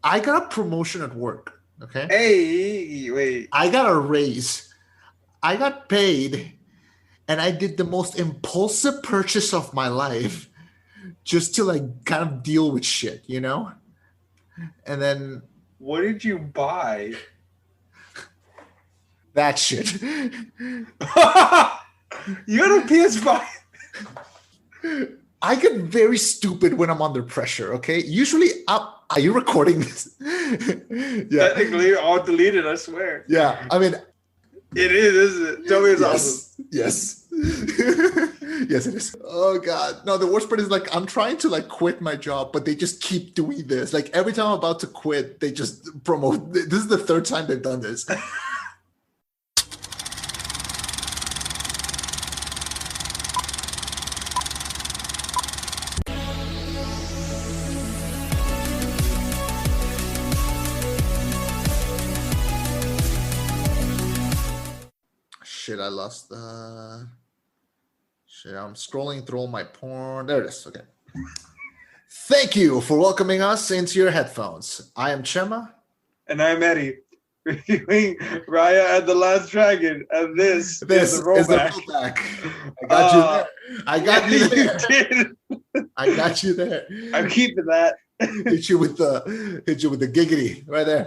I got a promotion at work. Okay. Hey, wait. I got a raise. I got paid, and I did the most impulsive purchase of my life just to like kind of deal with shit, you know? And then What did you buy? that shit. You got a PS5. I get very stupid when I'm under pressure, okay? Usually, are you recording this? Yeah. Technically, I'll delete it. I swear. Yeah. I mean, It is, isn't it? Tell me it's awesome. yes. Yes. Yes, it is. Oh God. No, the worst part is like I'm trying to like quit my job, but they just keep doing this. Like every time I'm about to quit, they just promote. This is the third time they've done this. Shit, I lost shit. I'm scrolling through all my porn. There it is. Okay. Thank you for welcoming us into your headphones. I am Chema. And I'm Eddie, reviewing Raya and the Last Dragon, and this This is the is the rollback. rollback. I got you there. I got you there. You did. I got you there. I'm keeping that. Hit you with the giggity right there.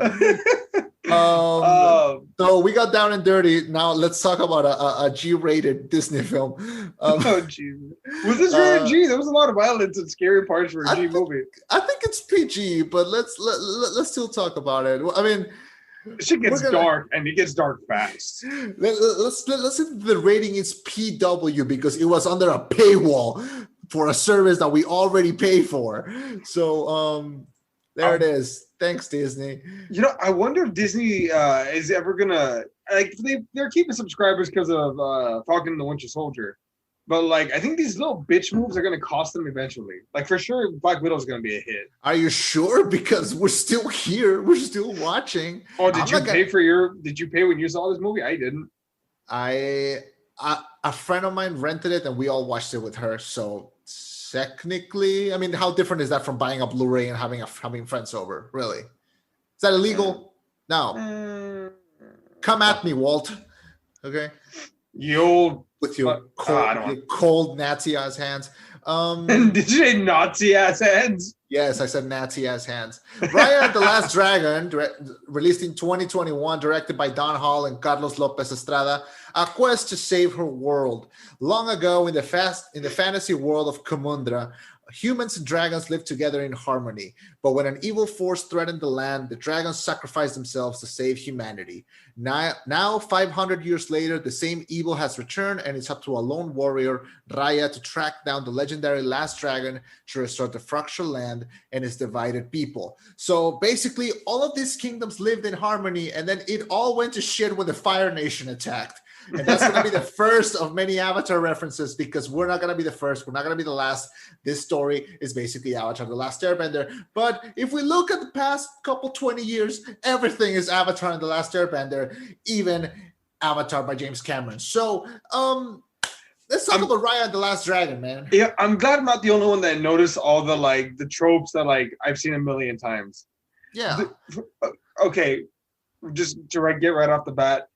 So we got down and dirty. Now let's talk about a G-rated Disney film. Oh, jeez. Was this rated G? There was a lot of violence and scary parts for a G movie. I think it's PG, but let's still talk about it. I mean, shit gets dark, and it gets dark fast. Let's say the rating is PW because it was under a paywall for a service that we already pay for. So there it is. Thanks, Disney. You know, I wonder if Disney is ever gonna like they're keeping subscribers because of Falcon and the Winter Soldier. But like, I think these little bitch moves are gonna cost them eventually. Like for sure, Black Widow is gonna be a hit. Are you sure? Because we're still here. We're still watching. Oh, did you pay for your? Did you pay when you saw this movie? I didn't. A friend of mine rented it, and we all watched it with her. So technically, I mean, how different is that from buying a Blu-ray and having friends over? Really, is that illegal? No. Come at me, Walt. Okay. You with your cold Nazi ass hands. Did you say Nazi ass hands? Yes, I said Nazi ass hands. Raya and the Last Dragon, released in 2021, directed by Don Hall and Carlos Lopez Estrada, a quest to save her world. Long ago, in the fantasy world of Kumundra, humans and dragons lived together in harmony. But when an evil force threatened the land, the dragons sacrificed themselves to save humanity. Now 500 years later, the same evil has returned, and it's up to a lone warrior, Raya, to track down the legendary Last Dragon to restore the fractured land and its divided people. So basically, all of these kingdoms lived in harmony, and then it all went to shit when the Fire Nation attacked. And that's going to be the first of many Avatar references, because we're not going to be the first. We're not going to be the last. This story is basically Avatar, The Last Airbender. But if we look at the past couple 20 years, everything is Avatar and The Last Airbender, even Avatar by James Cameron. So let's talk about Raya and the Last Dragon, man. Yeah, I'm glad I'm not the only one that noticed all the tropes that I've seen a million times. Yeah. Okay, just to get right off the bat,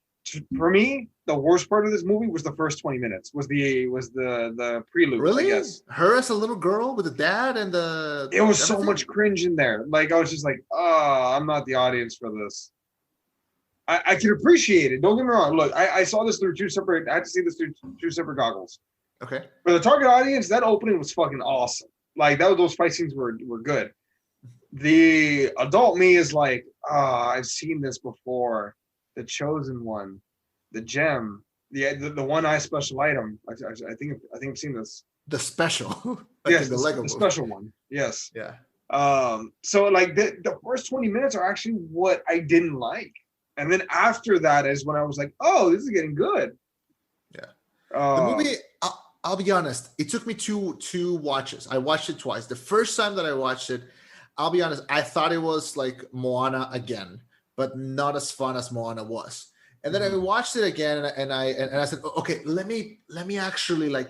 for me, the worst part of this movie was the first 20 minutes. Was the prelude? Really? I guess. Her as a little girl with the dad and the. It was so much cringe in there. Like I was just like, oh, I'm not the audience for this. I can appreciate it. Don't get me wrong. Look, I saw this through two separate. I had to see this through two separate goggles. Okay. For the target audience, that opening was fucking awesome. Like those fight scenes were good. The adult me is like, I've seen this before. The Chosen One, the gem, the one eye special item. I think I've seen this. The special. Yes, the special one. Yes. Yeah. So like the first 20 minutes are actually what I didn't like. And then after that is when I was like, oh, this is getting good. Yeah. The movie, I'll be honest, it took me two watches. I watched it twice. The first time that I watched it, I'll be honest, I thought it was like Moana again, but not as fun as Moana was. And then I watched it again, and I said, okay, let me actually like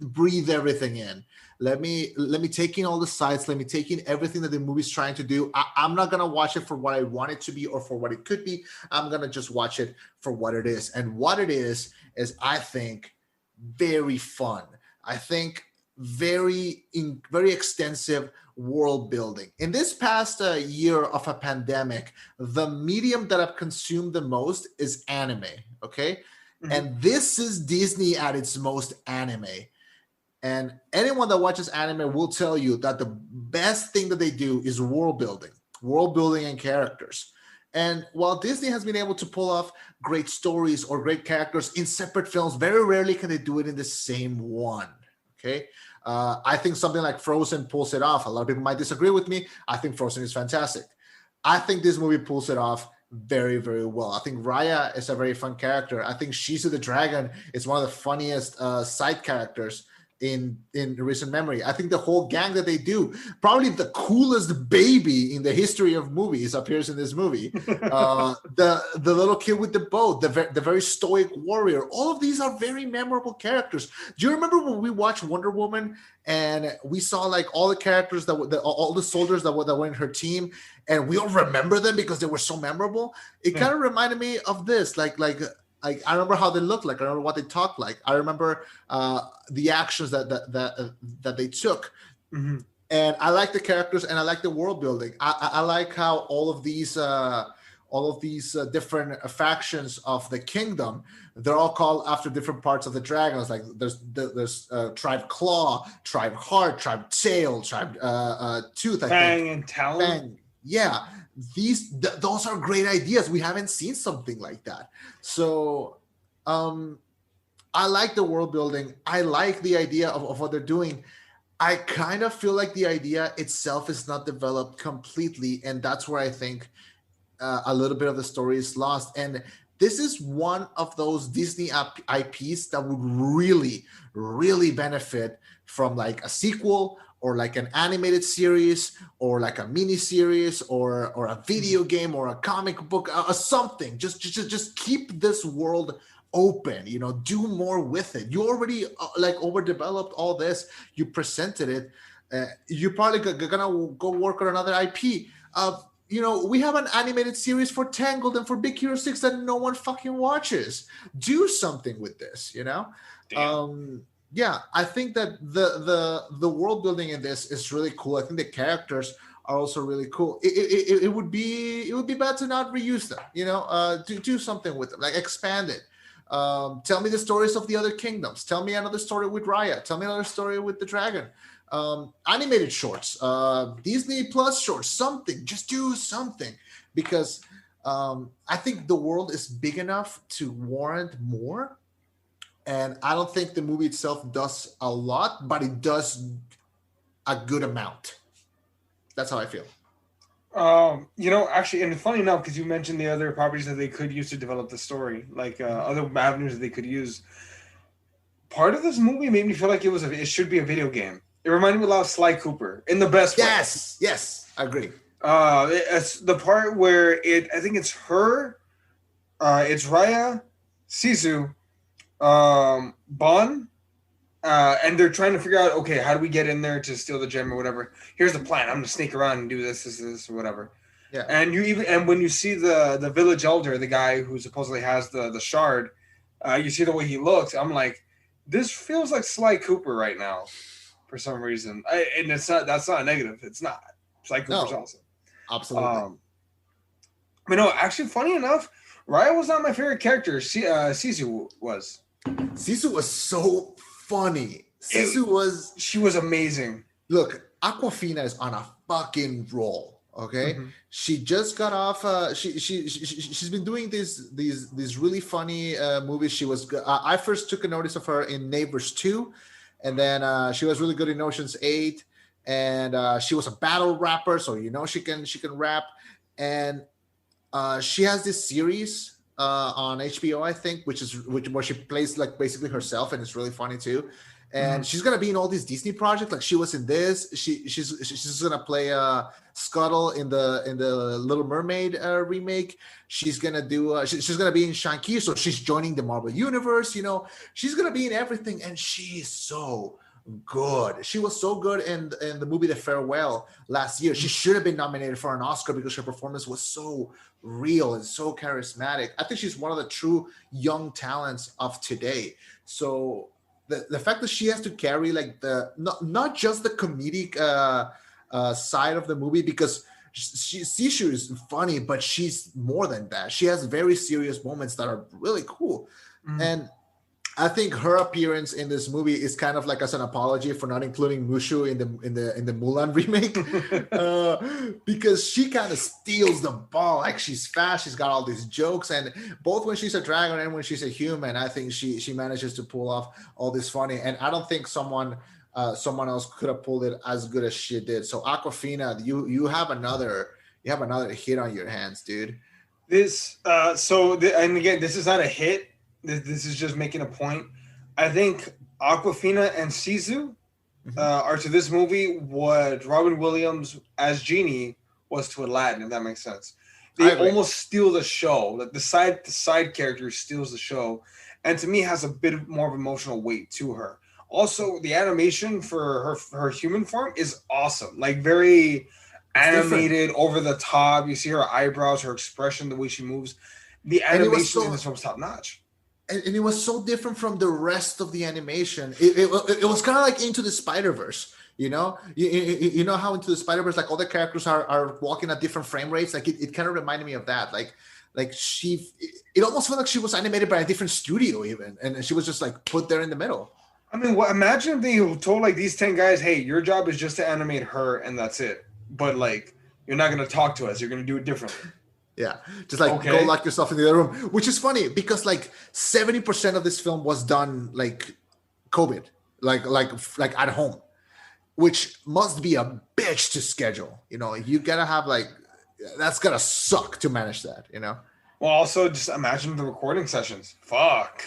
breathe everything in. Let me take in all the sides. Let me take in everything that the movie's trying to do. I'm not gonna watch it for what I want it to be or for what it could be. I'm gonna just watch it for what it is. And what it is I think very fun. I think very extensive world building. In this past year of a pandemic, the medium that I've consumed the most is anime. Okay, Mhm. and this is Disney at its most anime. And anyone that watches anime will tell you that the best thing that they do is world building and characters. And while Disney has been able to pull off great stories or great characters in separate films, very rarely can they do it in the same one. Okay. I think something like Frozen pulls it off. A lot of people might disagree with me. I think Frozen is fantastic. I think this movie pulls it off very, very well. I think Raya is a very fun character. I think Shizu the Dragon is one of the funniest side characters in recent memory. I think the whole gang that they do, probably the coolest baby in the history of movies, appears in this movie. The little kid with the boat, the very stoic warrior. All of these are very memorable characters. Do you remember when we watched Wonder Woman and we saw like all the characters all the soldiers that were in her team, and we all remember them because they were so memorable? It kind of reminded me of this, I remember how they looked like. I remember what they talked like. I remember the actions that they took, Mm-hmm. and I like the characters and I like the world building. I like how all of these different factions of the kingdom, they're all called after different parts of the dragons. Like there's Tribe Claw, Tribe Heart, Tribe Tail, Tribe Tooth. I Fang think and Talon. Fang. Yeah, those are great ideas. We haven't seen something like that. So I like the world building. I like the idea of what they're doing. I kind of feel like the idea itself is not developed completely, and that's where I think a little bit of the story is lost. And this is one of those Disney IPs that would really, really benefit from like a sequel or like an animated series or like a mini series or a video game or a comic book or something. Just keep this world open, do more with it. You already like overdeveloped all this. You presented it. You're probably gonna go work on another IP. We have an animated series for Tangled and for Big Hero 6 that no one fucking watches. Do something with this, Damn. Yeah, I think that the world building in this is really cool. I think the characters are also really cool. It would be bad to not reuse them, do something with them, like expand it. Tell me the stories of the other kingdoms. Tell me another story with Raya. Tell me another story with the dragon. Animated shorts, Disney Plus shorts, something. Just do something, because I think the world is big enough to warrant more. And I don't think the movie itself does a lot, but it does a good amount. That's how I feel. Actually, and funny enough, because you mentioned the other properties that they could use to develop the story, like other avenues that they could use. Part of this movie made me feel like it should be a video game. It reminded me a lot of Sly Cooper in the best way. Yes, I agree. It's the part where I think it's her, it's Raya, Sisu, Bon, and they're trying to figure out, okay, how do we get in there to steal the gem or whatever? Here's the plan. I'm gonna sneak around and do this, or whatever. Yeah. And when you see the village elder, the guy who supposedly has the shard, you see the way he looks. I'm like, this feels like Sly Cooper right now, for some reason. And that's not a negative. It's not. Sly Cooper's awesome. Absolutely. But no, actually, funny enough, Raya was not my favorite character. Sisu was. Sisu was so funny. She was amazing. Look, Aquafina is on a fucking roll. Okay, she just got off. She's been doing these really funny movies. She was. I first took a notice of her in Neighbors 2, and then she was really good in Ocean's 8, and she was a battle rapper, so she can rap, and she has this series on HBO, I think, where she plays like basically herself, and it's really funny too. And she's gonna be in all these Disney projects. Like she was in this. She's gonna play Scuttle in the Little Mermaid remake. She's gonna do. She's gonna be in Shang-Chi, so she's joining the Marvel universe. She's gonna be in everything, and she is so good. She was so good in the movie The Farewell last year. She should have been nominated for an Oscar because her performance was so real and so charismatic. I think she's one of the true young talents of today. So the fact that she has to carry like the not just the comedic side of the movie, because Sishu is funny, but she's more than that. She has very serious moments that are really cool. And I think her appearance in this movie is kind of like as an apology for not including Mushu in the Mulan remake, because she kind of steals the ball. Like, she's fast, she's got all these jokes, and both when she's a dragon and when she's a human, I think she manages to pull off all this funny. And I don't think someone else could have pulled it as good as she did. So Aquafina, you have another hit on your hands, dude. And again, this is not a hit. This is just making a point. I think Aquafina and Sisu are to this movie what Robin Williams as Genie was to Aladdin, if that makes sense. They almost steal the show. Like the side character steals the show, and to me has a bit more of emotional weight to her. Also, the animation for her human form is awesome. Like, very animated, over the top. You see her eyebrows, her expression, the way she moves. The animation in this film was top notch. And it was so different from the rest of the animation. It was kind of like Into the Spider-Verse, you know? You know how Into the Spider-Verse, like, all the characters are walking at different frame rates? Like, it kind of reminded me of that. Like it almost felt like she was animated by a different studio even. And she was just, like, put there in the middle. I mean, imagine if they told, like, these 10 guys, hey, your job is just to animate her and that's it. But, like, you're not going to talk to us. You're going to do it differently. Yeah, just like go lock yourself in the other room, which is funny because like 70% of this film was done like COVID, like at home, which must be a bitch to schedule. You know, you gotta have that's gotta suck to manage that. You know. Well, also just imagine the recording sessions. Fuck.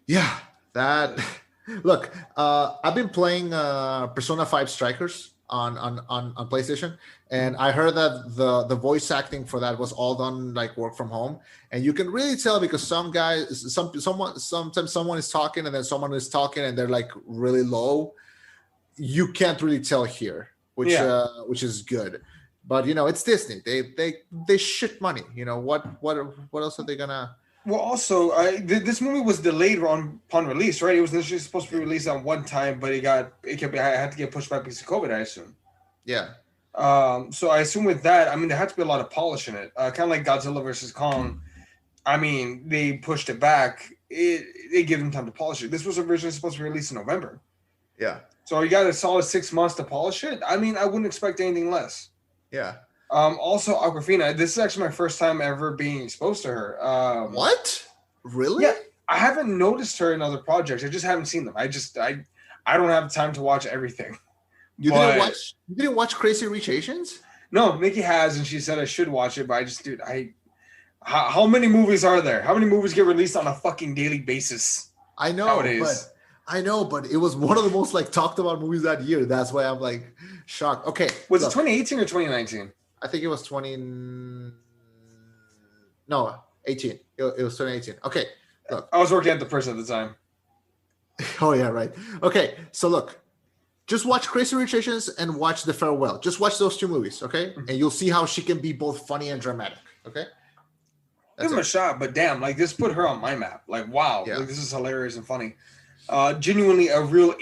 Yeah, that. Look, I've been playing Persona 5 Strikers on PlayStation, and I heard that the voice acting for that was all done like work from home, and you can really tell because sometimes someone is talking and then someone is talking and they're like really low. You can't really tell here, which is good. But you know, it's Disney. They shit money. You know what else are they gonna? Well, also, this movie was delayed upon release, right? It was initially supposed to be released on one time, but I had to get pushed back because of COVID, I assume. Yeah. So I assume with that, I mean, there had to be a lot of polish in it. Kind of like Godzilla versus Kong. I mean, they pushed it back. They gave them time to polish it. This was originally supposed to be released in November. Yeah. So you got a solid 6 months to polish it. I mean, I wouldn't expect anything less. Yeah. Also, Awkwafina, this is actually my first time ever being exposed to her. What? Really? Yeah, I haven't noticed her in other projects. I just haven't seen them. I don't have time to watch everything. You didn't watch Crazy Rich Asians? No, Nikki has, and she said I should watch it, but how many movies are there? How many movies get released on a fucking daily basis? I know, but it was one of the most like talked about movies that year. That's why I'm like shocked. Okay. Was it 2018 or 2019? I think it was 18. It was 2018. Okay. Look. I was working at the press at the time. Oh yeah, right. Okay, so look. Just watch Crazy Rich Asians and watch The Farewell. Just watch those two movies, okay? Mm-hmm. And you'll see how she can be both funny and dramatic, okay? Give him a shot, but damn, like this put her on my map. Like, wow, like, this is hilarious and funny. Genuinely a real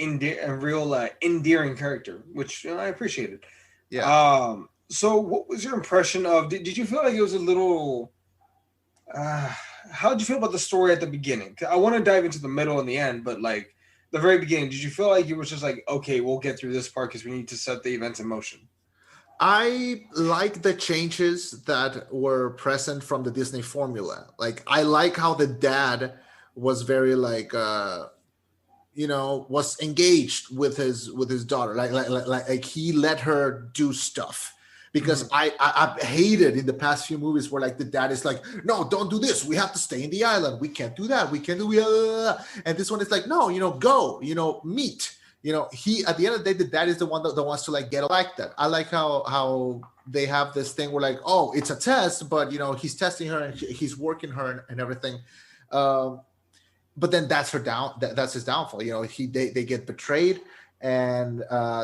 endearing character, which I appreciated. Yeah. So what was your impression of, did you feel like it was a little, how did you feel about the story at the beginning? I want to dive into the middle and the end, but like the very beginning, did you feel like it was just like, okay, we'll get through this part because we need to set the events in motion? I like the changes that were present from the Disney formula. Like, I like how the dad was very like, was engaged with his daughter. Like he let her do stuff. Because I hated in the past few movies where like the dad is like, no, don't do this. We have to stay in the island. We can't do that. We can't do and this one is like, no, go, meet. He at the end of the day, the dad is the one that wants to like get like that. I like how they have this thing where like, oh, it's a test, but he's testing her and he's working her and everything. but then that's her that's his downfall. They get betrayed, and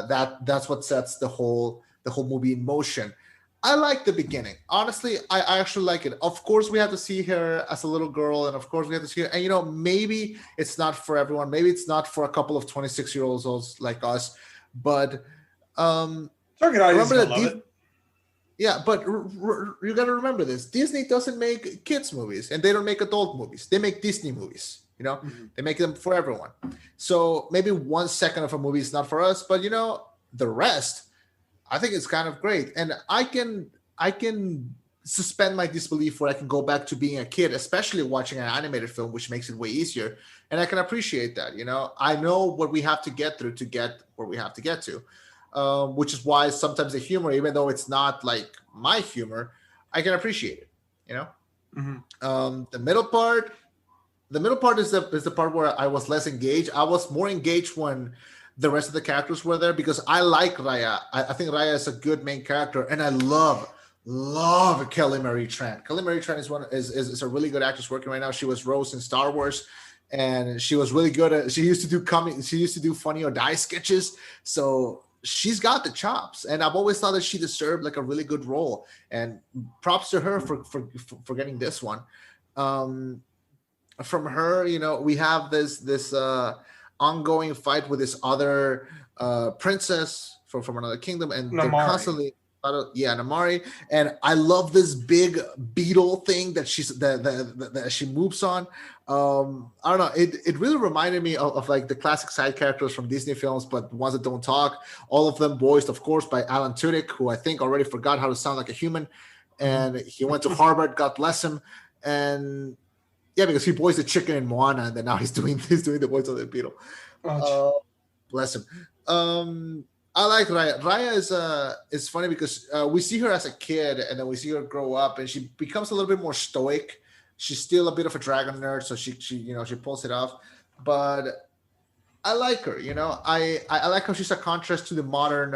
that's what sets the whole movie in motion. I like the beginning. Honestly, I actually like it. Of course, we have to see her as a little girl, and of course, we have to see her. And maybe it's not for everyone. Maybe it's not for a couple of 26-year-olds like us. But Target audience remember gonna that love it. yeah, but you got to remember this. Disney doesn't make kids movies, and they don't make adult movies. They make Disney movies. They make them for everyone. So maybe 1 second of a movie is not for us, but the rest, I think it's kind of great. And I can suspend my disbelief where I can go back to being a kid, especially watching an animated film, which makes it way easier. And I can appreciate that. I know what we have to get through to get where we have to get to. Which is why sometimes the humor, even though it's not like my humor, I can appreciate it. The middle part is the part where I was less engaged. I was more engaged when the rest of the characters were there because I like Raya. I think Raya is a good main character, and I love Kelly Marie Tran. Kelly Marie Tran is a really good actress working right now. She was Rose in Star Wars, and she was really good at. She used to do Funny or Die sketches. So she's got the chops, and I've always thought that she deserved like a really good role. And props to her for getting this one. From her, we have this ongoing fight with this other princess from another kingdom, and Namari. they're constantly Namari. And I love this big beetle thing that that she moves on. I don't know, it really reminded me of like the classic side characters from Disney films, but ones that don't talk, all of them voiced of course by Alan Tudyk, who I think already forgot how to sound like a human, and he went to Harvard, God bless him. And yeah, because he voiced the chicken in Moana, and then now he's doing the voice of the beetle. Bless him. I like Raya. Raya is funny because we see her as a kid, and then we see her grow up, and she becomes a little bit more stoic. She's still a bit of a dragon nerd, so she pulls it off. But I like her. I like how she's a contrast to the modern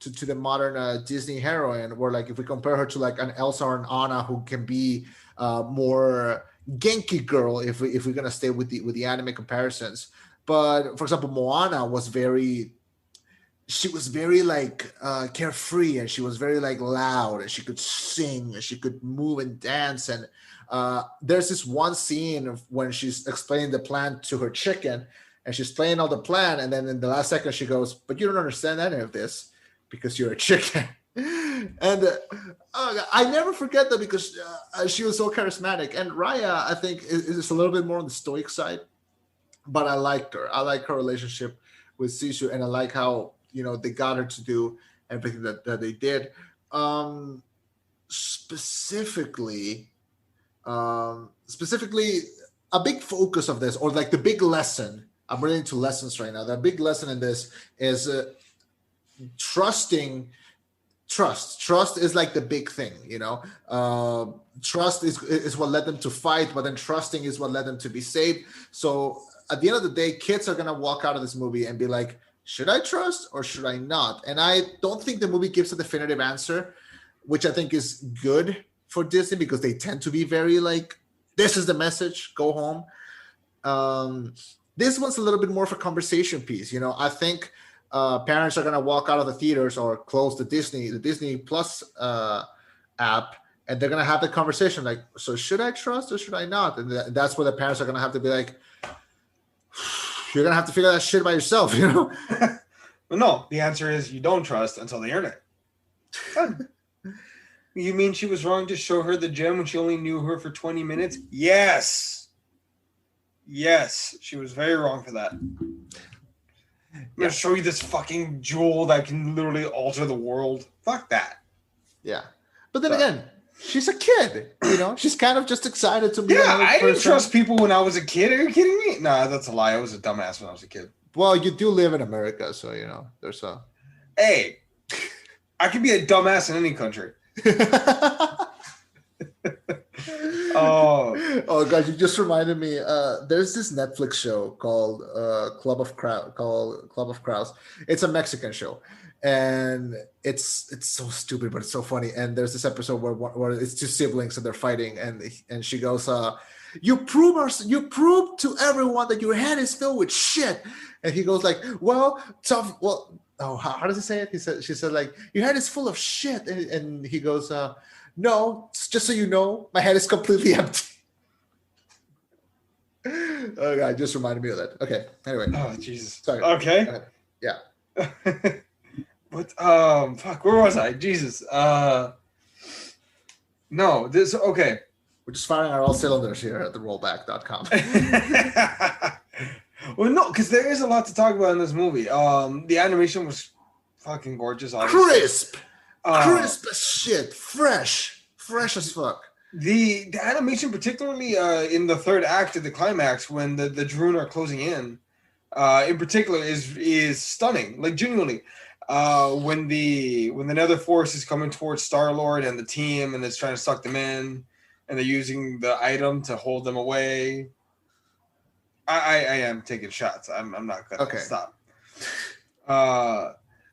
to the modern Disney heroine. Where like if we compare her to like an Elsa or an Anna, who can be more Genki girl, if we're gonna stay with the anime comparisons. But for example, Moana was very like carefree, and she was very like loud, and she could sing, and she could move and dance. And there's this one scene of when she's explaining the plan to her chicken, and she's playing all the plan, and then in the last second she goes, "But you don't understand any of this because you're a chicken." And I never forget that because she was so charismatic. And Raya, I think, is a little bit more on the stoic side, but I liked her. I like her relationship with Sisu, and I like how they got her to do everything that they did. Specifically, a big focus of this, or like the big lesson. I'm really into lessons right now. The big lesson in this is trusting. Trust is like the big thing. Trust is what led them to fight, but then trusting is what led them to be saved. So at the end of the day, kids are gonna walk out of this movie and be like, should I trust or should I not? And I don't think the movie gives a definitive answer, which I think is good for Disney, because they tend to be very like, this is the message, go home. This one's a little bit more of a conversation piece. I think parents are going to walk out of the theaters or close the Disney Plus app, and they're going to have the conversation like, so should I trust or should I not? And that's where the parents are going to have to be like, you're going to have to figure that shit by yourself, Well, no, the answer is you don't trust until they earn it. You mean she was wrong to show her the gem when she only knew her for 20 minutes? Yes, she was very wrong for that. I'm going to show you this fucking jewel that can literally alter the world. Fuck that. Yeah. But then again, she's a kid, She's kind of just excited to be another person. I didn't trust people when I was a kid. Are you kidding me? Nah, that's a lie. I was a dumbass when I was a kid. Well, you do live in America, so, there's a... Hey, I can be a dumbass in any country. Oh God! You just reminded me. There's this Netflix show called Club of Crows. It's a Mexican show, and it's so stupid, but it's so funny. And there's this episode where it's two siblings and they're fighting, and she goes, You prove to everyone that your head is filled with shit. And he goes like, well, tough. Well, oh, how does he say it? She said like, your head is full of shit. And he goes, no, just so you know, my head is completely empty. Oh God, just reminded me of that. Okay. Anyway. Oh Jesus. Sorry. Okay. Yeah. But fuck, where was I? Jesus. No, this okay. We're just firing on all cylinders here at the rollback.com. Well, no, because there is a lot to talk about in this movie. The animation was fucking gorgeous. Obviously. Crisp as shit, fresh as fuck. The animation, particularly in the third act of the climax, when the Droon are closing in particular, is stunning. Like genuinely, when the Nether Force is coming towards Star-Lord and the team, and it's trying to suck them in, and they're using the item to hold them away. I am taking shots. I'm not gonna stop.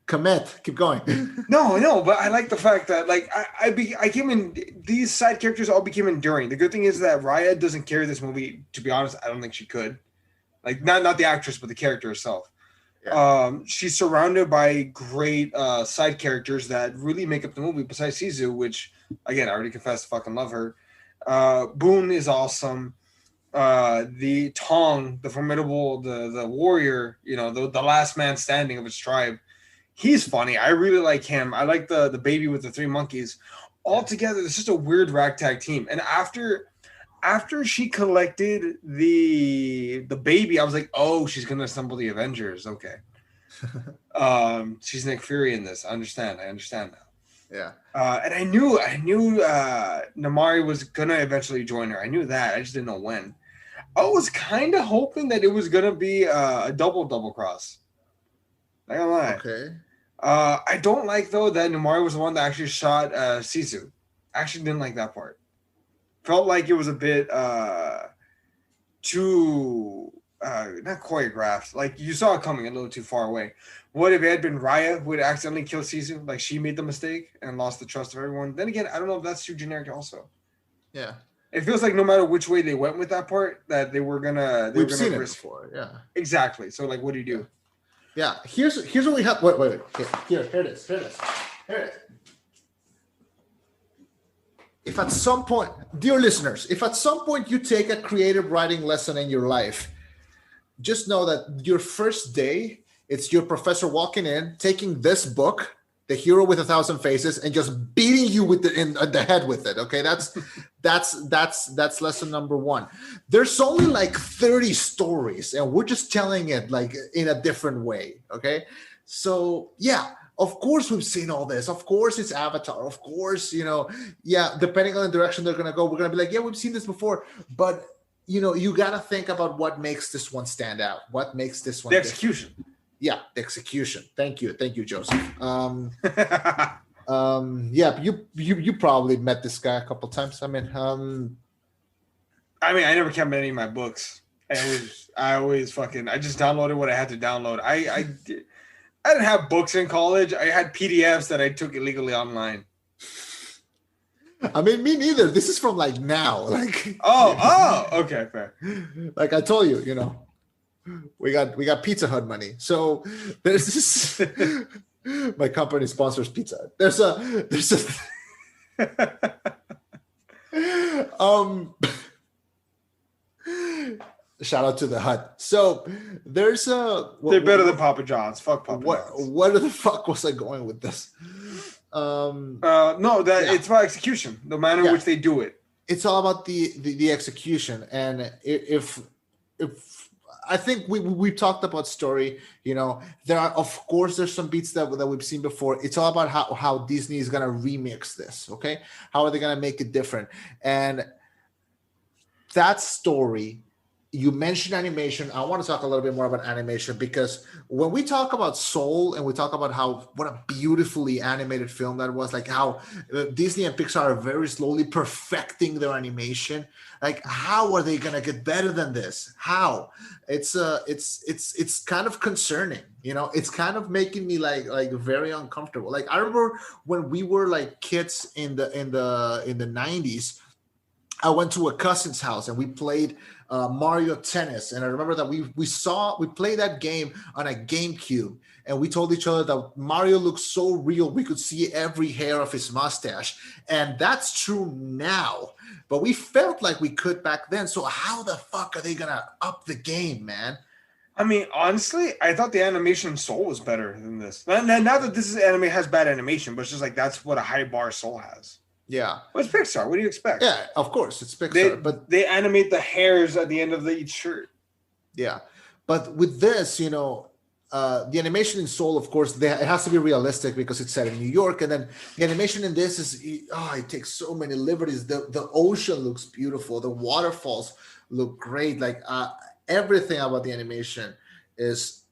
Commit. Keep going. No, but I like the fact that like I came in. These side characters all became enduring. The good thing is that Raya doesn't carry this movie. To be honest, I don't think she could. Like not the actress, but the character herself. Yeah. She's surrounded by great side characters that really make up the movie. Besides Sisu, which again I already confessed, fucking love her. Boone is awesome. The Tong, the formidable, the warrior, you know, the last man standing of his tribe. He's funny. I really like him. I like the baby with the three monkeys. All together, it's just a weird ragtag team. And after she collected the baby, I was like, oh, she's gonna assemble the Avengers. Okay. She's Nick Fury in this. I understand now. Yeah. And I knew Namari was gonna eventually join her. I knew that. I just didn't know when. I was kind of hoping that it was gonna be a double cross. Not gonna lie. Okay. I don't like though that Namari was the one that actually shot Sisu. I actually didn't like that part. Felt like it was a bit too not choreographed. Like you saw it coming a little too far away. What if it had been Raya who had accidentally killed Sisu? Like she made the mistake and lost the trust of everyone. Then again, I don't know if that's too generic also. Yeah. It feels like no matter which way they went with that part, that we've seen it before. Yeah. Exactly. So like, what do you do? Yeah. Here's what we have. Wait. Here it is. If at some point, dear listeners, if at some point you take a creative writing lesson in your life, just know that your first day, it's your professor walking in, taking this book, The Hero with a Thousand Faces, and just beating you with in the head with it. Okay, that's lesson number one. There's only like 30 stories, and we're just telling it like in a different way. Okay, so yeah. Of course, we've seen all this. Of course, it's Avatar. Of course, depending on the direction they're going to go, we're going to be like, yeah, we've seen this before. But, you got to think about what makes this one stand out. What makes this one the execution. Different. Yeah, the execution. Thank you, Joseph. You probably met this guy a couple times. I never kept any of my books. I just downloaded what I had to download. I didn't have books in college. I had PDFs that I took illegally online. Me neither. This is from like now. Like okay, fair. Like I told you, we got Pizza Hut money. So there's this my company sponsors Pizza Hut. There's shout out to the Hut. So there's they're better than Papa John's. Fuck Papa John's. What the fuck was I going with this? It's about execution, the manner in which they do it. It's all about the execution, and if I think we talked about story, there are, of course, there's some beats that we've seen before. It's all about how Disney is gonna remix this. Okay, how are they gonna make it different? And that story. You mentioned animation. I want to talk a little bit more about animation because when we talk about Soul and we talk about what a beautifully animated film that was, like how Disney and Pixar are very slowly perfecting their animation. Like, how are they gonna get better than this? How? It's kind of concerning. It's kind of making me like very uncomfortable. Like I remember when we were like kids in the 90s. I went to a cousin's house and we played Mario Tennis, and I remember that we played that game on a GameCube, and we told each other that Mario looked so real we could see every hair of his mustache, and that's true now. But we felt like we could back then. So how the fuck are they gonna up the game, man? I mean, honestly, I thought the animation in Soul was better than this. Not that this is anime has bad animation, but it's just like that's what a high bar Soul has. Yeah. Well, it's Pixar. What do you expect? Yeah, of course it's Pixar, but they animate the hairs at the end of each shirt. yeah, but with this, the animation in Soul, of course, it has to be realistic because it's set in New York, and then the animation in this it takes so many liberties. The ocean looks beautiful, the waterfalls look great, like everything about the animation is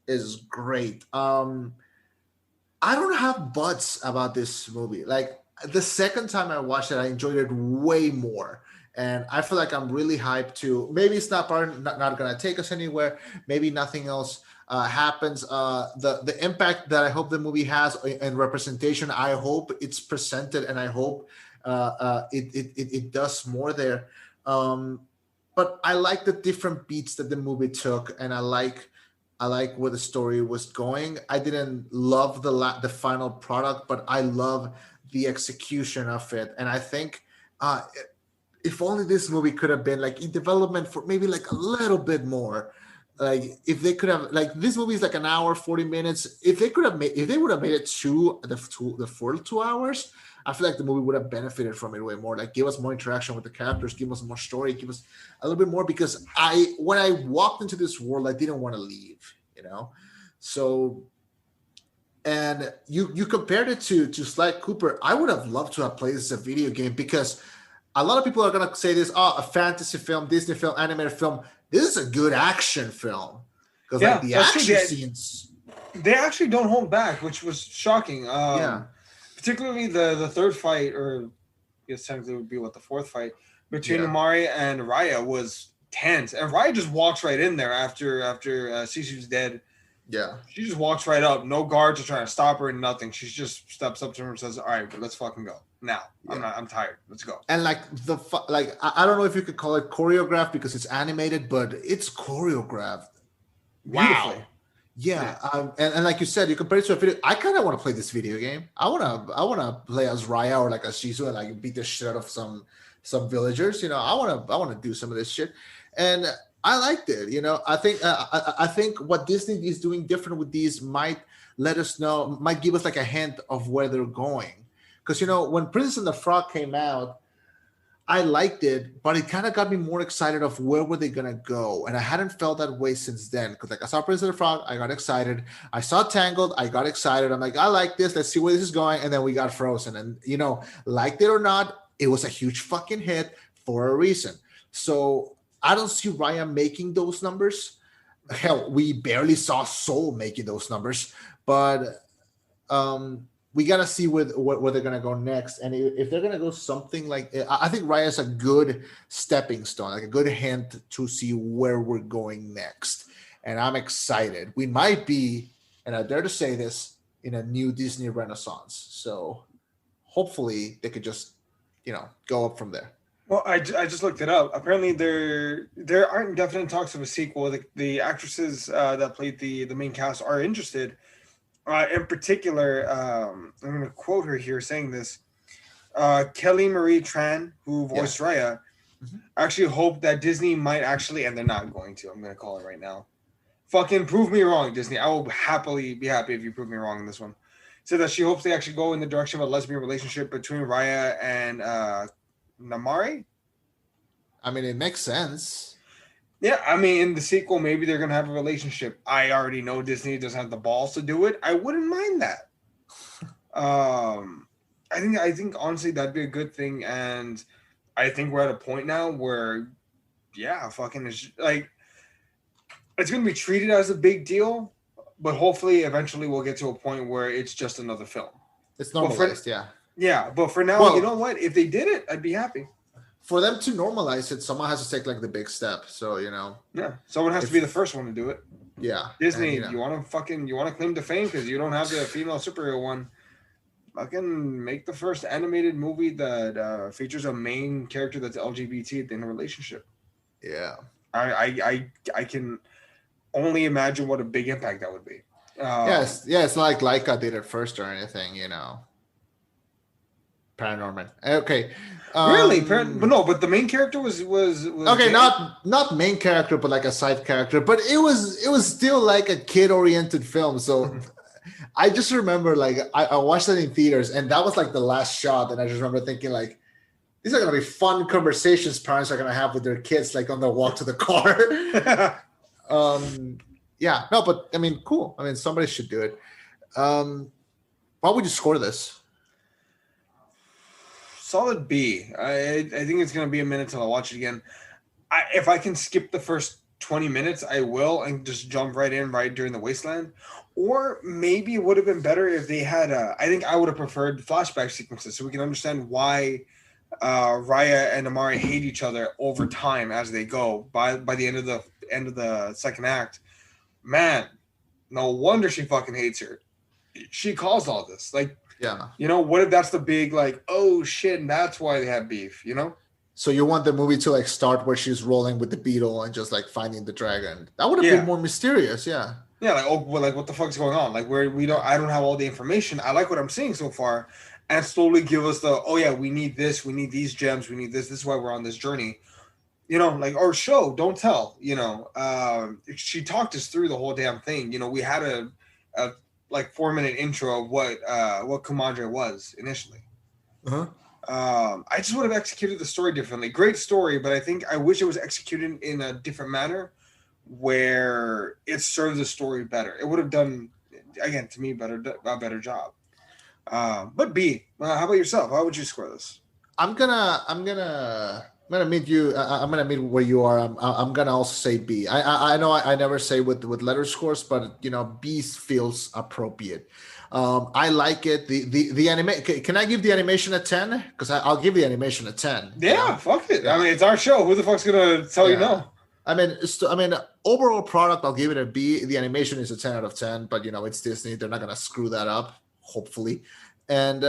great. I don't have buts about this movie. Like the second time I watched it, I enjoyed it way more. And I feel like I'm really hyped to. Maybe it's not going to take us anywhere. Maybe nothing else happens. The impact that I hope the movie has in representation, I hope it's presented, and I hope it does more there. But I like the different beats that the movie took, and I like where the story was going. I didn't love the final product, but I love the execution of it. And I think if only this movie could have been like in development for maybe like a little bit more. Like if they could have, like, this movie is like an hour 40 minutes. If they would have made it the full 2 hours, I feel like the movie would have benefited from it way more. Like, give us more interaction with the characters, give us more story, give us a little bit more, because when I walked into this world, I didn't want to leave, So, and you compared it to Sly Cooper. I would have loved to have played this as a video game, because a lot of people are gonna say this, a fantasy film, Disney film, animated film. This is a good action film, because like the action scenes, they actually don't hold back, which was shocking. Yeah. Particularly the third fight, or I guess technically it would be the fourth fight between Amari and Raya was tense, and Raya just walks right in there after Cece's dead. Yeah, she just walks right up. No guards are trying to stop her and nothing. She just steps up to her and says, "All right, let's fucking go now. Yeah. I'm tired. Let's go." And like I don't know if you could call it choreographed because it's animated, but it's choreographed beautifully. Wow. Yeah, and like you said, you compare it to a video. I kind of want to play this video game. I want to play as Raya or like as Shizu and like beat the shit out of some villagers. I want to do some of this shit, and I liked it. I think what Disney is doing different with these might give us like a hint of where they're going. Because when Princess and the Frog came out, I liked it, but it kind of got me more excited of where were they gonna go, and I hadn't felt that way since then. Because like I saw Princess and the Frog, I got excited. I saw Tangled, I got excited. I'm like, I like this. Let's see where this is going. And then we got Frozen, and liked it or not, it was a huge fucking hit for a reason. So I don't see Raya making those numbers. Hell, we barely saw Soul making those numbers, but we gotta see where they're gonna go next. And if they're gonna go something like, I think Raya is a good stepping stone, like a good hint to see where we're going next. And I'm excited. We might be, and I dare to say this, in a new Disney Renaissance. So hopefully they could just, go up from there. Well, I just looked it up. Apparently, there aren't definite talks of a sequel. The actresses that played the main cast are interested. In particular, I'm going to quote her here saying this. Kelly Marie Tran, who voiced Raya, actually hoped that Disney might actually, and they're not going to. I'm going to call it right now. Fucking prove me wrong, Disney. I will happily be happy if you prove me wrong in this one. Said that she hopes they actually go in the direction of a lesbian relationship between Raya and Namari? I mean, it makes sense. Yeah, I mean, in the sequel, maybe they're gonna have a relationship. I already know Disney doesn't have the balls to do it. I wouldn't mind that. I think honestly that'd be a good thing, and I think we're at a point now where, fucking it's like it's gonna be treated as a big deal, but hopefully, eventually, we'll get to a point where it's just another film. It's normalized, yeah. Yeah, but for now, you know what? If they did it, I'd be happy. For them to normalize it, someone has to take like the big step. So yeah, someone has to be the first one to do it. Yeah, Disney, you want to claim the fame because you don't have the female superhero one. fucking make the first animated movie that features a main character that's LGBT in a relationship. Yeah. I can only imagine what a big impact that would be. Yes. Yeah. It's not like Laika did it first or anything, Paranorman. Okay. Really, but Um, no, but the main character was okay, gay. not main character, but like a side character. But it was still like a kid oriented film. So Mhm. I just remember like I watched it in theaters, and that was like the last shot, and I just remember thinking like these are gonna be fun conversations parents are gonna have with their kids, like on their walk to the car. um, yeah, no, but I mean, cool. I mean, somebody should do it. Um, why would you score this? Solid B. I think it's gonna be a minute till I watch it again. If I can skip the first 20 minutes, I will and just jump right in right during the wasteland. Or maybe it would have been better if they had. I think I would have preferred flashback sequences so we can understand why Raya and Amari hate each other over time as they go. By the end of the second act, man, no wonder she fucking hates her. She caused all this. Like, Yeah. what if that's the big like, oh shit, and that's why they have beef. So you want the movie to like start where she's rolling with the beetle and just like finding the dragon? That would have been Yeah. more mysterious. Yeah. Yeah, like, oh, well, like what the fuck's going on? Like where I don't have all the information. I like what I'm seeing so far, and slowly give us the, oh yeah, we need this, we need these gems, we need this. This is why we're on this journey. Like, or show, don't tell. She talked us through the whole damn thing. We had a like 4-minute intro of what Comadre was initially. Uh-huh. I just would have executed the story differently. Great story, but I think I wish it was executed in a different manner where it serves the story better. It would have done, again, to me, a better job. But B, how about yourself? How would you score this? I'm gonna meet you. I'm gonna meet where you are. I'm gonna also say B. I know I never say with letter scores, but B feels appropriate. I like it. The anime. Can I give the animation a 10? Because I'll give the animation a 10. Yeah, fuck it. Yeah. I mean, it's our show. Who the fuck's gonna tell you no? I mean, overall product, I'll give it a B. The animation is a 10 out of 10, but it's Disney. They're not gonna screw that up, hopefully. And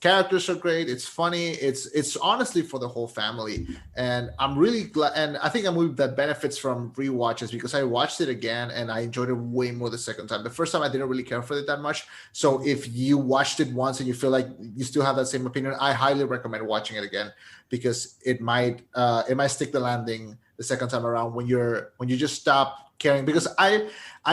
characters are great. It's funny. It's honestly for the whole family. And I'm really glad. And I think a movie that benefits from rewatches because I watched it again and I enjoyed it way more the second time. The first time I didn't really care for it that much. So if you watched it once and you feel like you still have that same opinion, I highly recommend watching it again because it might stick the landing the second time around when you just stop caring. Because I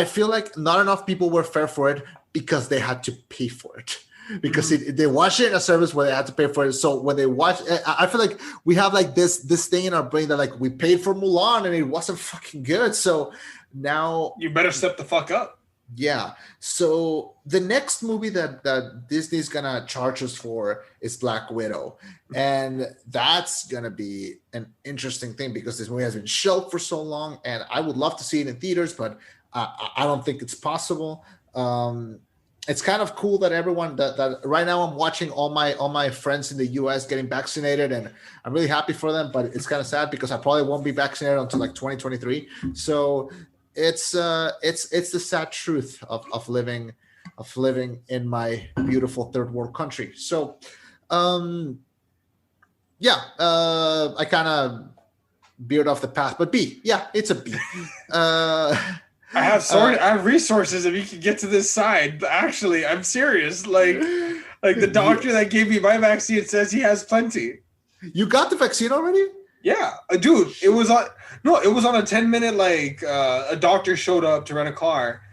feel like not enough people were fair for it because they had to pay for it. Because they watch it in a service where they had to pay for it. So when they watch, I feel like we have like this thing in our brain that like we paid for Mulan and it wasn't fucking good. So now you better step the fuck up. Yeah. So the next movie that Disney's gonna charge us for is Black Widow, and that's gonna be an interesting thing because this movie has been shelved for so long, and I would love to see it in theaters, but I don't think it's possible. It's kind of cool that everyone that right now I'm watching all my friends in the US getting vaccinated and I'm really happy for them, but it's kind of sad because I probably won't be vaccinated until like 2023. So it's the sad truth of living in my beautiful third world country. So I kind of veered off the path, but B, yeah, it's a B. I have resources if you can get to this side. Actually, I'm serious. Like the doctor that gave me my vaccine says he has plenty. You got the vaccine already? Yeah, dude. It was on a 10-minute a doctor showed up to rent a car.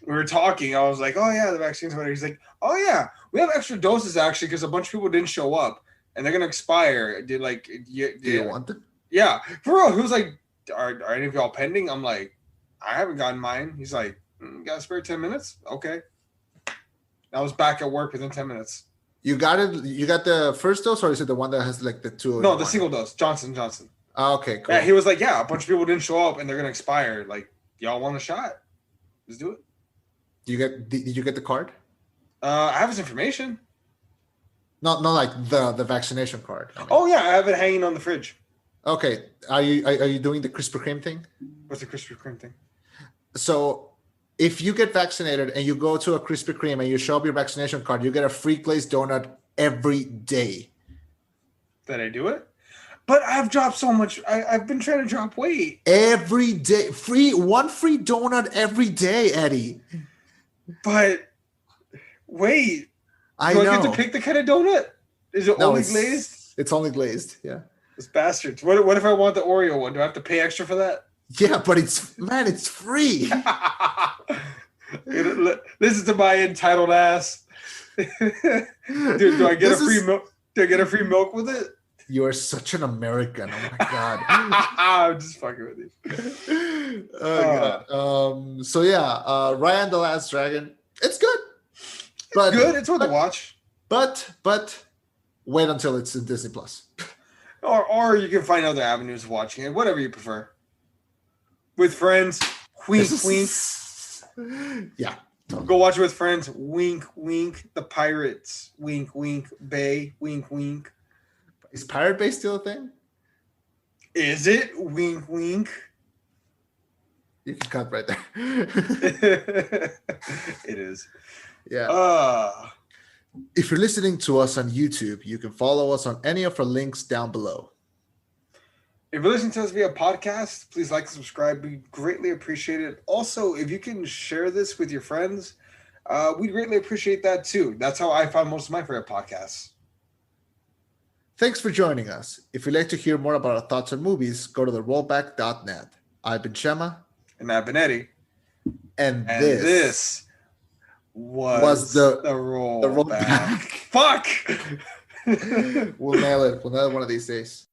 We were talking. I was like, "Oh yeah, the vaccine's ready." He's like, "Oh yeah, we have extra doses actually because a bunch of people didn't show up and they're gonna expire." Do you want them? Yeah, for real. He was like, "Are any of y'all pending?" I'm like, I haven't gotten mine. He's like, got a spare 10 minutes? Okay. I was back at work within 10 minutes. You got it? You got the first dose, or is it the one that has like the two? No, the single dose. Johnson. Oh, okay, cool. Yeah, he was like, yeah, a bunch of people didn't show up and they're going to expire. Like, y'all want a shot? Let's do it. Did you get the card? I have his information. Not like the vaccination card. I mean. Oh, yeah, I have it hanging on the fridge. Okay. Are you doing the Krispy Kreme thing? What's the Krispy Kreme thing? So if you get vaccinated and you go to a Krispy Kreme and you show up your vaccination card, you get a free glazed donut every day. Did I do it? But I've dropped so much. I've been trying to drop weight. Every day. One free donut every day, Eddie. But wait. I Do I know. get to pick the kind of donut? Is it only glazed? It's only glazed, yeah. This bastards. What if I want the Oreo one? Do I have to pay extra for that? Yeah, but it's free. Listen to my entitled ass. Dude, do I get a free milk? Do I get a free milk with it? You are such an American. Oh my god. I'm just fucking with you. Oh god. So yeah, Raya and the Last Dragon. It's good. But good. It's worth a watch. But wait until it's in Disney Plus. Or you can find other avenues of watching it, whatever you prefer. With friends, wink, wink. Yeah. Go watch it with friends. Wink, wink. The Pirates. Wink, wink. Bay. Wink, wink. Is Pirate Bay still a thing? Is it? Wink, wink. You can cut right there. It is. Yeah. If you're listening to us on YouTube, you can follow us on any of our links down below. If you're listening to us via podcast, please like and subscribe. We greatly appreciate it. Also, if you can share this with your friends, we'd greatly appreciate that too. That's how I found most of my favorite podcasts. Thanks for joining us. If you'd like to hear more about our thoughts on movies, go to therollback.net. I've been Chema. And I've been Eddie. And this was the rollback. Fuck! We'll nail it. We'll nail it one of these days.